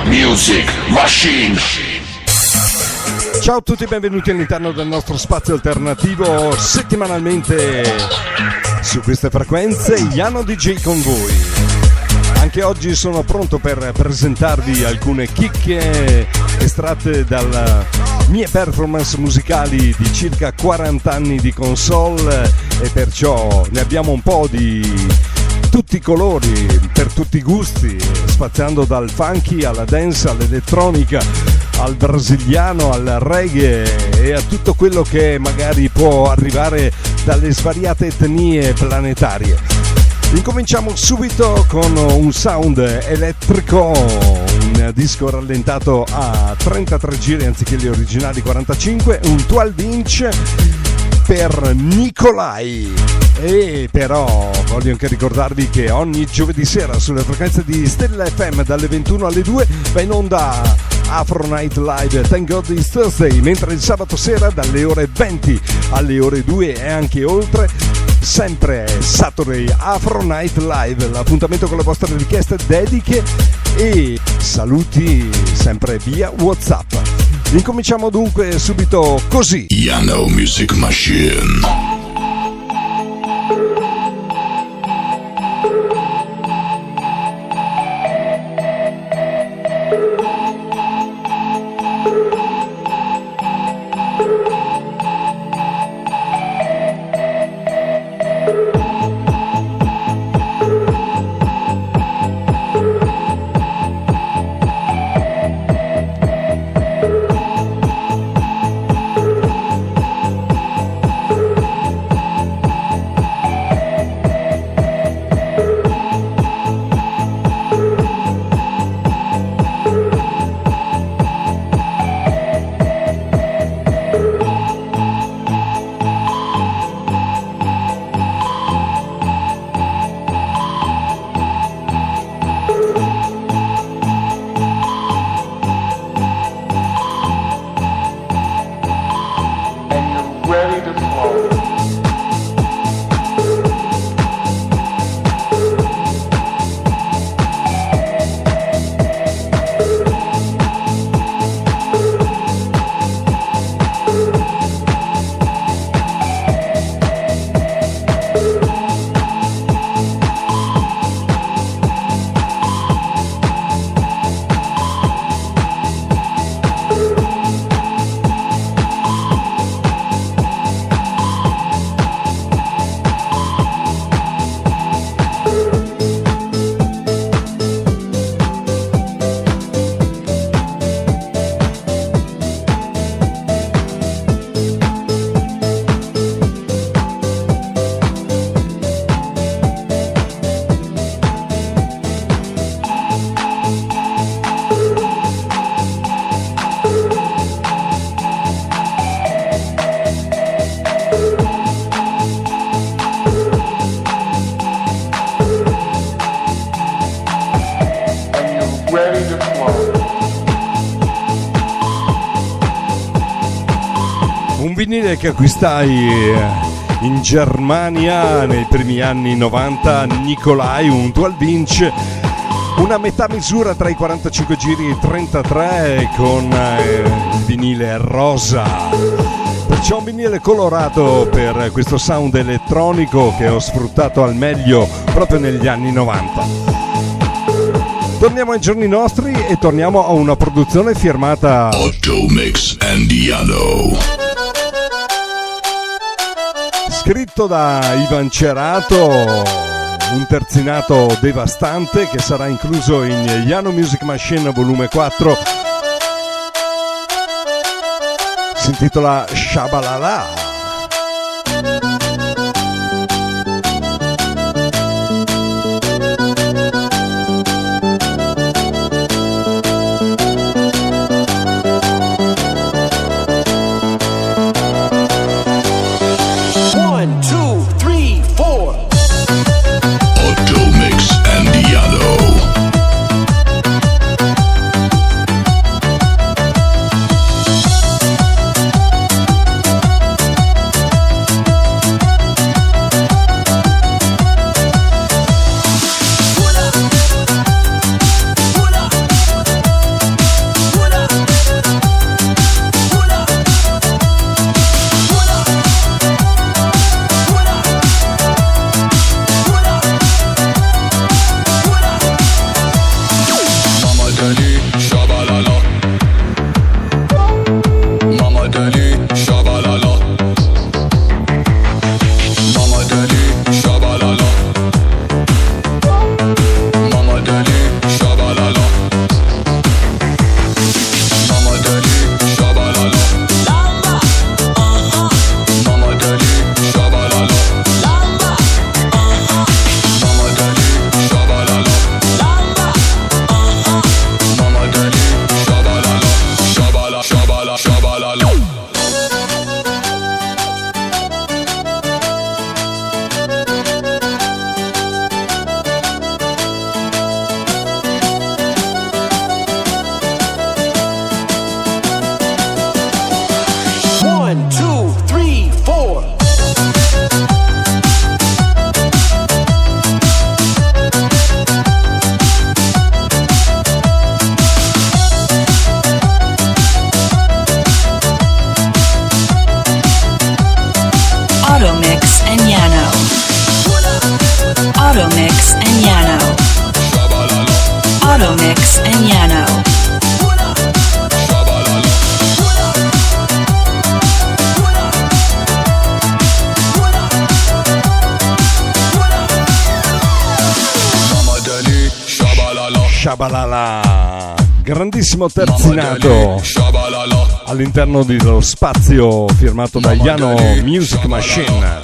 Music Machine. Ciao a tutti e benvenuti all'interno del nostro spazio alternativo settimanalmente su queste frequenze. Iano DJ con voi. Anche oggi sono pronto per presentarvi alcune chicche estratte dalle mie performance musicali di circa 40 anni di console, e perciò ne abbiamo un po' di tutti i colori, per tutti i gusti, spaziando dal funky alla dance, all'elettronica, al brasiliano, al reggae e a tutto quello che magari può arrivare dalle svariate etnie planetarie. Incominciamo subito con un sound elettrico, un disco rallentato a 33 giri anziché gli originali 45, un 12 inch per Nicolai. E però voglio anche ricordarvi che ogni giovedì sera sulle frequenze di Stella FM dalle 21 alle 2 va in onda Afro Night Live Thank God It's Thursday, mentre il sabato sera dalle ore 20 alle ore 2 e anche oltre sempre Saturday Afro Night Live, l'appuntamento con le vostre richieste, dediche e saluti sempre via WhatsApp. Incominciamo dunque subito così. Iano Music Machine. Vinile che acquistai in Germania nei primi anni 90, Nicolai, un 12 inch, una metà misura tra i 45 giri e i 33 con il vinile rosa, perciò un vinile colorato per questo sound elettronico che ho sfruttato al meglio proprio negli anni 90. Torniamo ai giorni nostri e torniamo a una produzione firmata Otto Mix and Iano. Scritto da Ivan Cerato, un terzinato devastante che sarà incluso in Iano Music Machine volume 4. Si intitola Shabalala. Auto Mix and Yano. Shabalala, grandissimo terzinato all'interno dello spazio firmato da Yano Music Machine.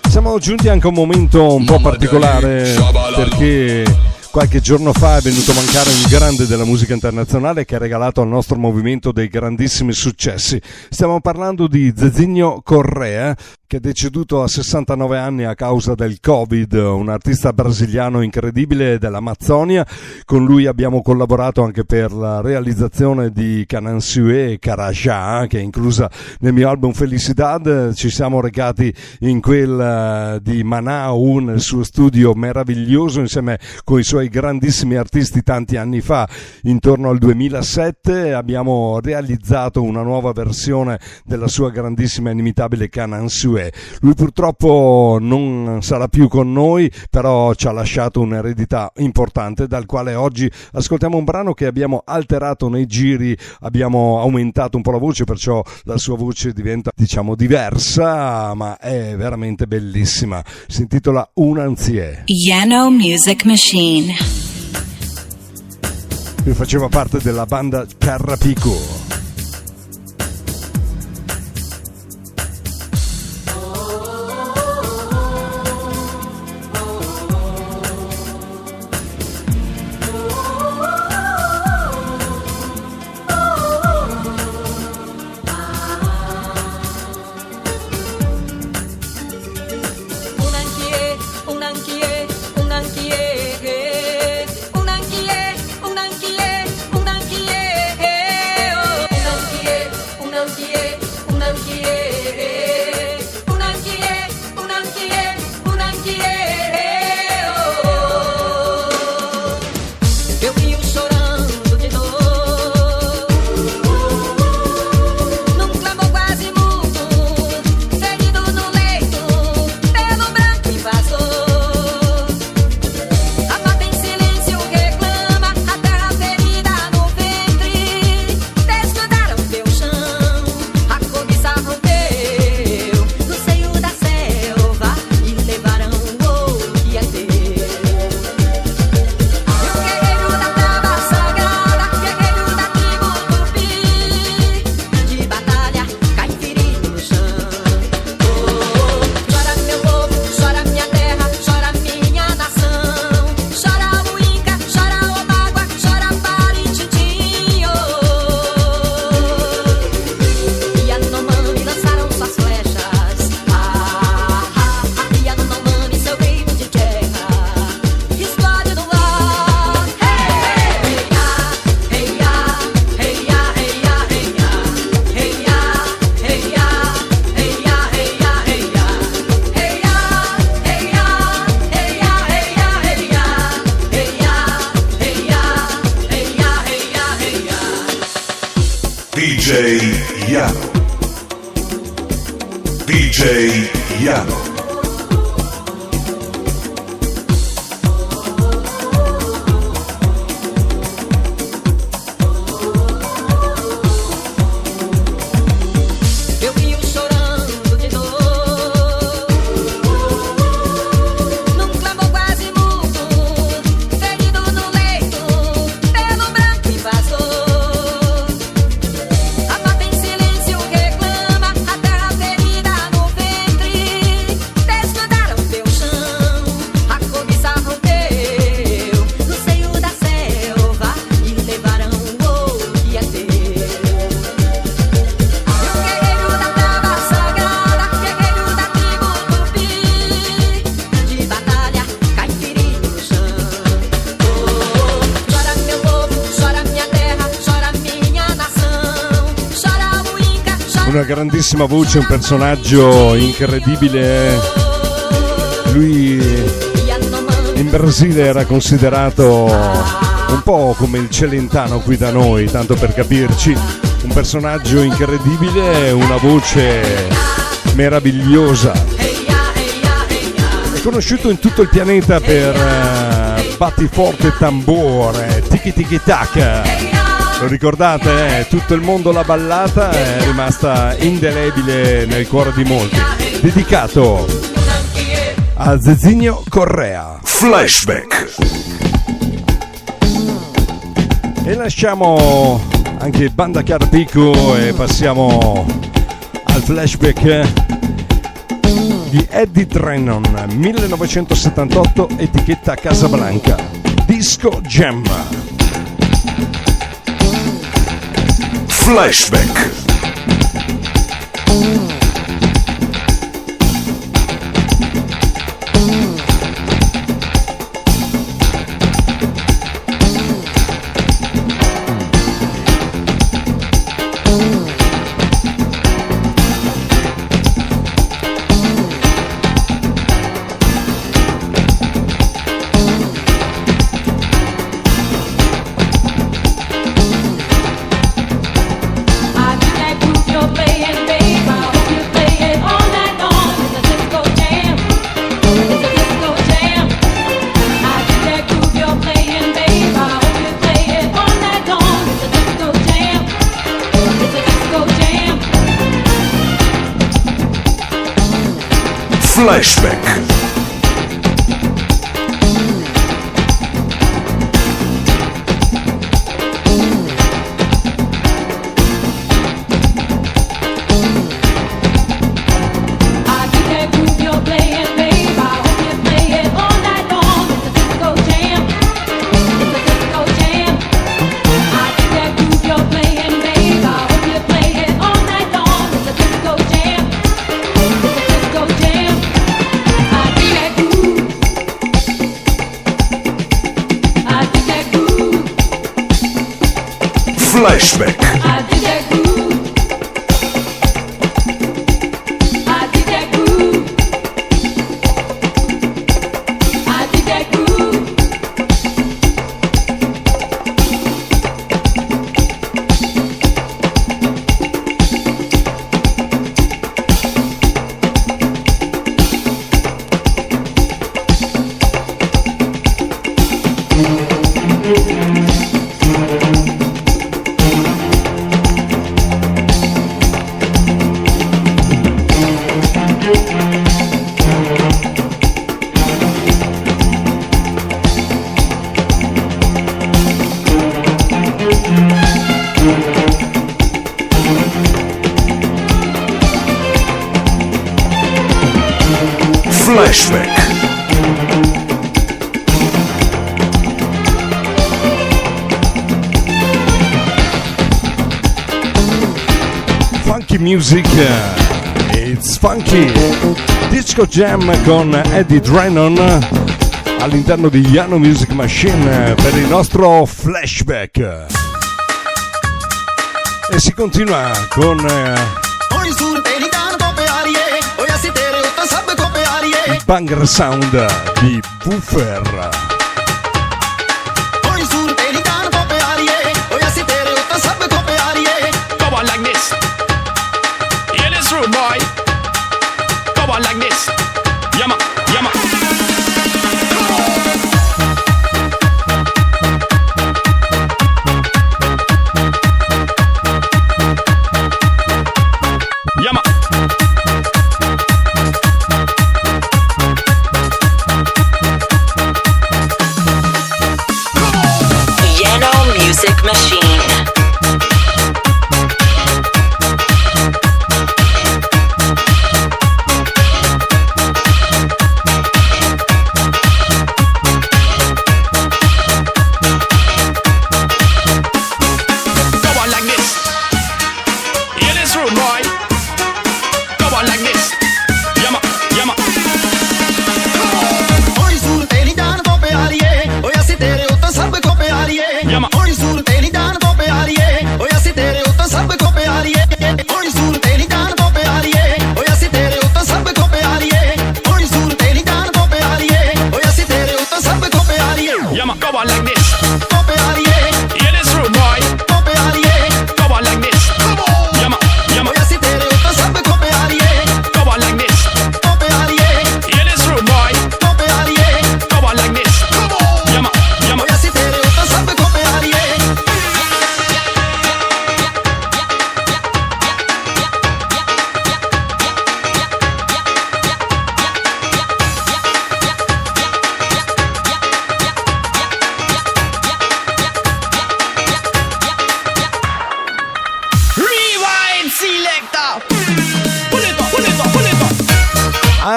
Siamo giunti anche a un momento un po' particolare perché qualche giorno fa è venuto a mancare un grande della musica internazionale che ha regalato al nostro movimento dei grandissimi successi. Stiamo parlando di Zezinho Correa, che è deceduto a 69 anni a causa del Covid, un artista brasiliano incredibile dell'Amazzonia. Con lui abbiamo collaborato anche per la realizzazione di Canansué e Carajá, che è inclusa nel mio album Felicidad. Ci siamo recati in quel di Manau, nel suo studio meraviglioso, insieme con i suoi grandissimi artisti tanti anni fa, intorno al 2007. Abbiamo realizzato una nuova versione della sua grandissima e inimitabile Canansué. Lui purtroppo non sarà più con noi, però ci ha lasciato un'eredità importante, dal quale oggi ascoltiamo un brano che abbiamo alterato nei giri, abbiamo aumentato un po' la voce, perciò la sua voce diventa, diciamo, diversa, ma è veramente bellissima. Si intitola Unanzie. Yano Music Machine. Lui faceva parte della banda Carrapico. DJ Yano. Una grandissima voce, un personaggio incredibile. Lui in Brasile era considerato un po' come il Celentano qui da noi, tanto per capirci. Un personaggio incredibile, una voce meravigliosa. È conosciuto in tutto il pianeta per batti forte tambore, tiki tiki tac. Lo ricordate? Tutto il mondo l'ha ballata, è rimasta indelebile nel cuore di molti. Dedicato a Zezinho Correa. Flashback. E lasciamo anche Banda Carpico e passiamo al flashback di Eddie Drennan, 1978, etichetta Casablanca, Disco Jam. Flashback. Flashback. Flashback. Flashback. Funky music, it's funky. Disco Jam con Eddie Drennan all'interno di Yano Music Machine per il nostro flashback. E si continua con il banger sound di Woofer. Go on like this. Yeah, this rude boy. Go on like this. Yama, yama. Yama. Yano Music Machine. Go on like this. Yeah, this rude boy. Go on like this. Yama, yama. Yama. Yama, go on like this. Yeah, this rude boy. Go on like this. Yama, yama. Go on like this. Yeah, this rude boy. Go on like this. Yama.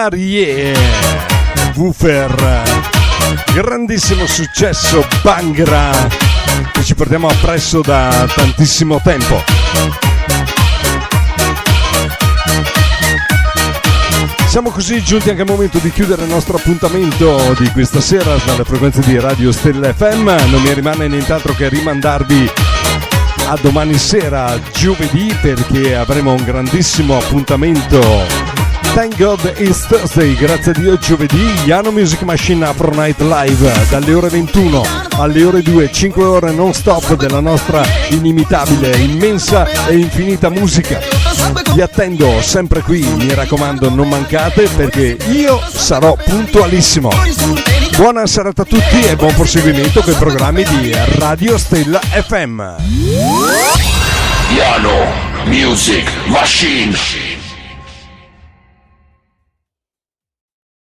Marie Woofer, grandissimo successo, Bangra, che ci portiamo appresso da tantissimo tempo. Siamo così giunti anche al momento di chiudere il nostro appuntamento di questa sera dalle frequenze di Radio Stella FM. Non mi rimane nient'altro che rimandarvi a domani sera, giovedì, perché avremo un grandissimo appuntamento. Thank God it's Thursday, grazie a Dio giovedì, Yano Music Machine Afro Night Live dalle ore 21 alle ore 2, 5 ore non stop della nostra inimitabile, immensa e infinita musica. Vi attendo sempre qui, mi raccomando, non mancate perché io sarò puntualissimo. Buona serata a tutti e buon proseguimento con i programmi di Radio Stella FM. Yano Music Machine.